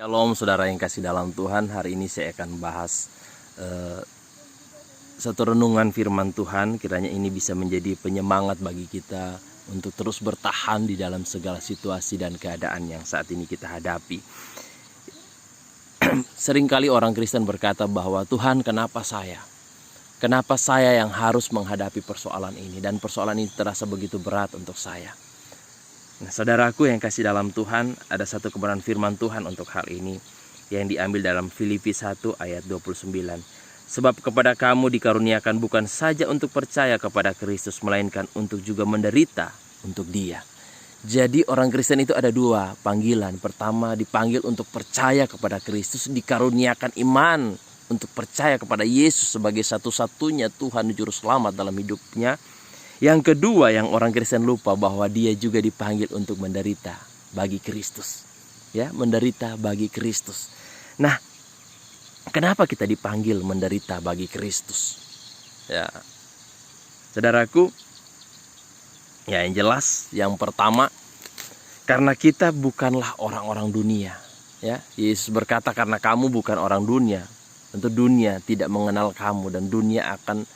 Shalom saudara yang kasih dalam Tuhan. Hari ini saya akan bahas satu renungan firman Tuhan. Kiranya ini bisa menjadi penyemangat bagi kita untuk terus bertahan di dalam segala situasi dan keadaan yang saat ini kita hadapi. Seringkali orang Kristen berkata bahwa Tuhan, kenapa saya? Kenapa saya yang harus menghadapi persoalan ini? Dan persoalan ini terasa begitu berat untuk saya. Nah, saudaraku yang kasih dalam Tuhan, ada satu kebenaran firman Tuhan untuk hal ini yang diambil dalam Filipi 1 ayat 29. Sebab kepada kamu dikaruniakan bukan saja untuk percaya kepada Kristus, melainkan untuk juga menderita untuk Dia. Jadi orang Kristen itu ada dua panggilan. Pertama dipanggil untuk percaya kepada Kristus, dikaruniakan iman untuk percaya kepada Yesus sebagai satu-satunya Tuhan Juru Selamat dalam hidupnya. Yang kedua yang orang Kristen lupa bahwa dia juga dipanggil untuk menderita bagi Kristus. Ya, menderita bagi Kristus. Nah, kenapa kita dipanggil menderita bagi Kristus? Ya, saudaraku, ya yang jelas yang pertama, karena kita bukanlah orang-orang dunia. Ya, Yesus berkata karena kamu bukan orang dunia, tentu dunia tidak mengenal kamu dan dunia akan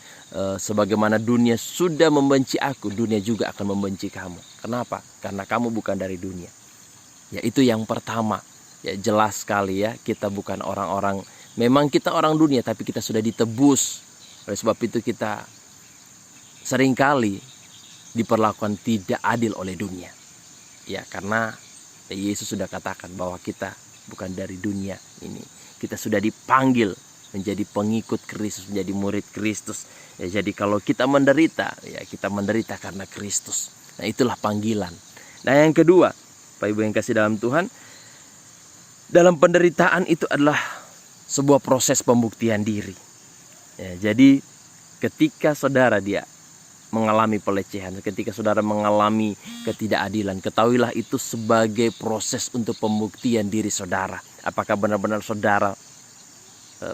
sebagaimana dunia sudah membenci aku, dunia juga akan membenci kamu. Kenapa? Karena kamu bukan dari dunia. Ya, itu yang pertama. Ya, jelas sekali ya, kita bukan orang-orang, memang kita orang dunia tapi kita sudah ditebus. Oleh sebab itu kita seringkali diperlakukan tidak adil oleh dunia. Ya, karena Yesus sudah katakan bahwa kita bukan dari dunia ini. Kita sudah dipanggil menjadi pengikut Kristus, menjadi murid Kristus. Ya, jadi kalau kita menderita, ya kita menderita karena Kristus. Nah, itulah panggilan. Nah, yang kedua, Pak Ibu yang kasih dalam Tuhan, dalam penderitaan itu adalah sebuah proses pembuktian diri. Ya, jadi ketika saudara dia mengalami pelecehan, ketika saudara mengalami ketidakadilan, ketahuilah itu sebagai proses untuk pembuktian diri saudara. Apakah benar-benar saudara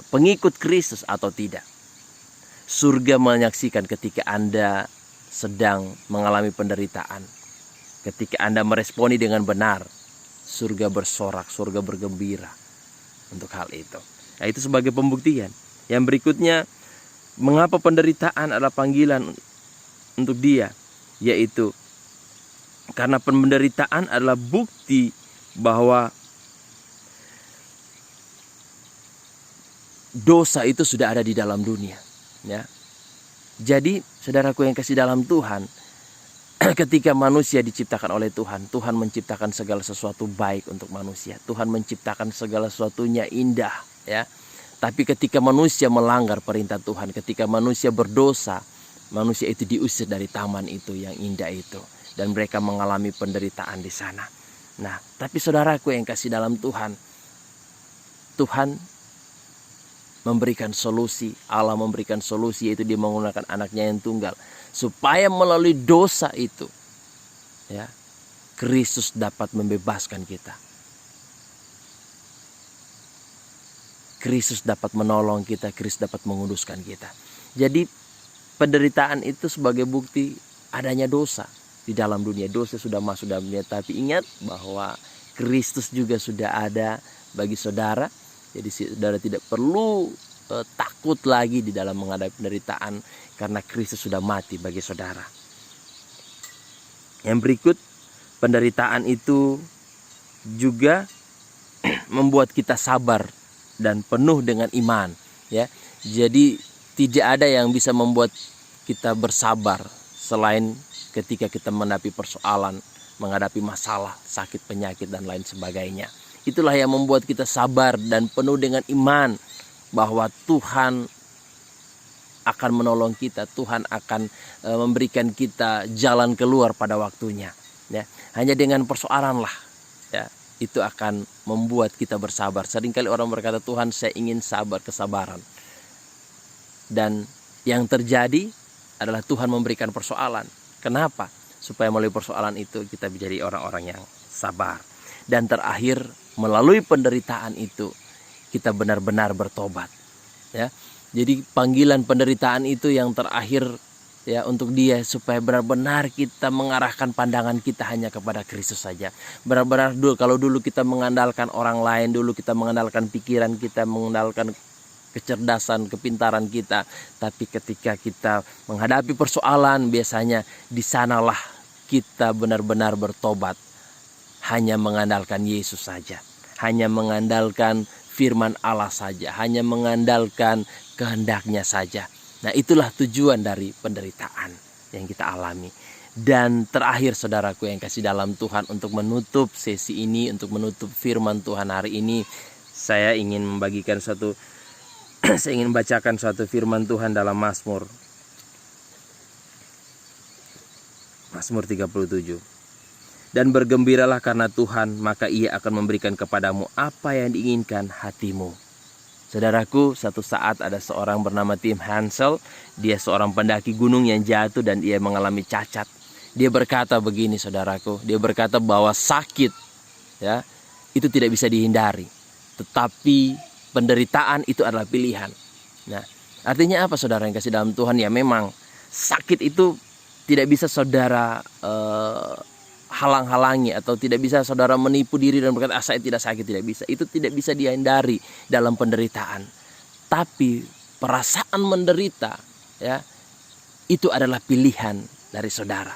pengikut Kristus atau tidak. Surga menyaksikan ketika Anda sedang mengalami penderitaan. Ketika Anda meresponi dengan benar, surga bersorak, surga bergembira untuk hal itu. Nah, itu sebagai pembuktian. Yang berikutnya, mengapa penderitaan adalah panggilan untuk dia? Yaitu karena penderitaan adalah bukti bahwa dosa itu sudah ada di dalam dunia. Ya. Jadi saudaraku yang kasih dalam Tuhan, ketika manusia diciptakan oleh Tuhan, Tuhan menciptakan segala sesuatu baik untuk manusia. Tuhan menciptakan segala sesuatunya indah. Ya. Tapi ketika manusia melanggar perintah Tuhan, ketika manusia berdosa, manusia itu diusir dari taman itu yang indah itu. Dan mereka mengalami penderitaan di sana. Nah, tapi saudaraku yang kasih dalam Tuhan, Tuhan memberikan solusi. Allah memberikan solusi, yaitu Dia menggunakan anaknya yang tunggal, supaya melalui dosa itu, ya, Kristus dapat membebaskan kita. Kristus dapat menolong kita, Kristus dapat menguduskan kita. Jadi penderitaan itu sebagai bukti adanya dosa di dalam dunia. Dosa sudah masuk dalam dunia, tapi ingat bahwa Kristus juga sudah ada bagi saudara. Jadi saudara tidak perlu takut lagi di dalam menghadapi penderitaan, karena Kristus sudah mati bagi saudara. Yang berikut, penderitaan itu juga membuat kita sabar dan penuh dengan iman. Ya, jadi tidak ada yang bisa membuat kita bersabar selain ketika kita menghadapi persoalan, menghadapi masalah, sakit, penyakit dan lain sebagainya. Itulah yang membuat kita sabar dan penuh dengan iman bahwa Tuhan akan menolong kita, Tuhan akan memberikan kita jalan keluar pada waktunya. Ya, hanya dengan persoalan lah, ya, itu akan membuat kita bersabar. Seringkali orang berkata, Tuhan, saya ingin sabar, kesabaran. Dan yang terjadi adalah Tuhan memberikan persoalan. Kenapa? Supaya melalui persoalan itu kita menjadi orang-orang yang sabar. Dan terakhir, melalui penderitaan itu kita benar-benar bertobat. Ya, jadi panggilan penderitaan itu yang terakhir ya untuk dia, supaya benar-benar kita mengarahkan pandangan kita hanya kepada Kristus saja. Benar-benar kalau dulu kita mengandalkan orang lain, dulu kita mengandalkan pikiran kita, mengandalkan kecerdasan, kepintaran kita, tapi ketika kita menghadapi persoalan, biasanya di sanalah kita benar-benar bertobat, hanya mengandalkan Yesus saja, hanya mengandalkan firman Allah saja, hanya mengandalkan kehendaknya saja. Nah, itulah tujuan dari penderitaan yang kita alami. Dan terakhir saudaraku yang kasih dalam Tuhan, untuk menutup sesi ini, untuk menutup firman Tuhan hari ini, saya ingin membagikan saya ingin membacakan suatu firman Tuhan dalam Mazmur 37. Dan bergembiralah karena Tuhan, maka Ia akan memberikan kepadamu apa yang diinginkan hatimu. Saudaraku, satu saat ada seorang bernama Tim Hansel. Dia seorang pendaki gunung yang jatuh dan ia mengalami cacat. Dia berkata begini saudaraku, dia berkata bahwa sakit, ya, itu tidak bisa dihindari, tetapi penderitaan itu adalah pilihan. Nah, artinya apa saudara yang kasih dalam Tuhan? Ya memang sakit itu tidak bisa saudara halang-halangi, atau tidak bisa saudara menipu diri dan berkata saya tidak sakit, tidak bisa. Itu tidak bisa dihindari dalam penderitaan. Tapi perasaan menderita, ya, itu adalah pilihan dari saudara.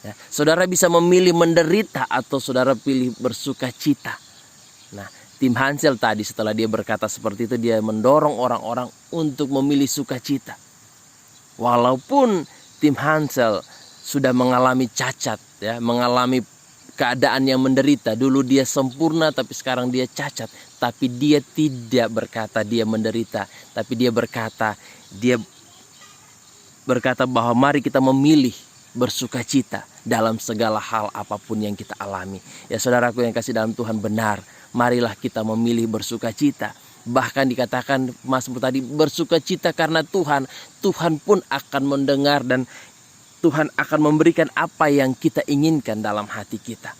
Ya, saudara bisa memilih menderita atau saudara pilih bersuka cita. Nah, Tim Hansel tadi setelah dia berkata seperti itu, dia mendorong orang-orang untuk memilih sukacita. Walaupun Tim Hansel sudah mengalami cacat, ya, mengalami keadaan yang menderita. Dulu dia sempurna tapi sekarang dia cacat. Tapi dia tidak berkata dia menderita, tapi dia berkata bahwa mari kita memilih bersukacita dalam segala hal apapun yang kita alami. Ya saudaraku yang kasih dalam Tuhan, benar, marilah kita memilih bersukacita. Bahkan dikatakan Mazmur tadi, bersukacita karena Tuhan pun akan mendengar dan Tuhan akan memberikan apa yang kita inginkan dalam hati kita.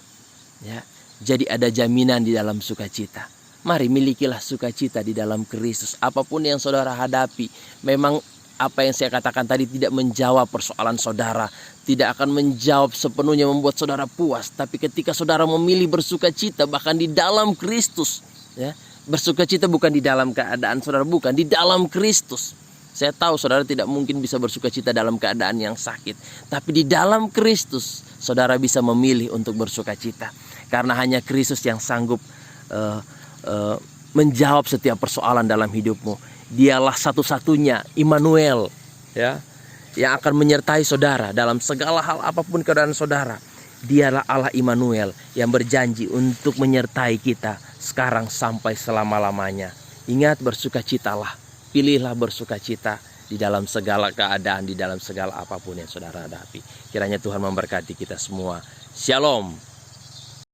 Ya, jadi ada jaminan di dalam sukacita. Mari milikilah sukacita di dalam Kristus. Apapun yang saudara hadapi, memang apa yang saya katakan tadi tidak menjawab persoalan saudara, tidak akan menjawab sepenuhnya membuat saudara puas. Tapi ketika saudara memilih bersukacita bahkan di dalam Kristus, ya, bersukacita bukan di dalam keadaan saudara, bukan, di dalam Kristus. Saya tahu saudara tidak mungkin bisa bersukacita dalam keadaan yang sakit, tapi di dalam Kristus saudara bisa memilih untuk bersukacita, karena hanya Kristus yang sanggup menjawab setiap persoalan dalam hidupmu. Dialah satu-satunya Immanuel, ya, yang akan menyertai saudara dalam segala hal apapun keadaan saudara. Dialah Allah Immanuel yang berjanji untuk menyertai kita sekarang sampai selama-lamanya. Ingat, bersukacitalah. Pilihlah bersukacita di dalam segala keadaan, di dalam segala apapun yang saudara hadapi. Kiranya Tuhan memberkati kita semua. Shalom.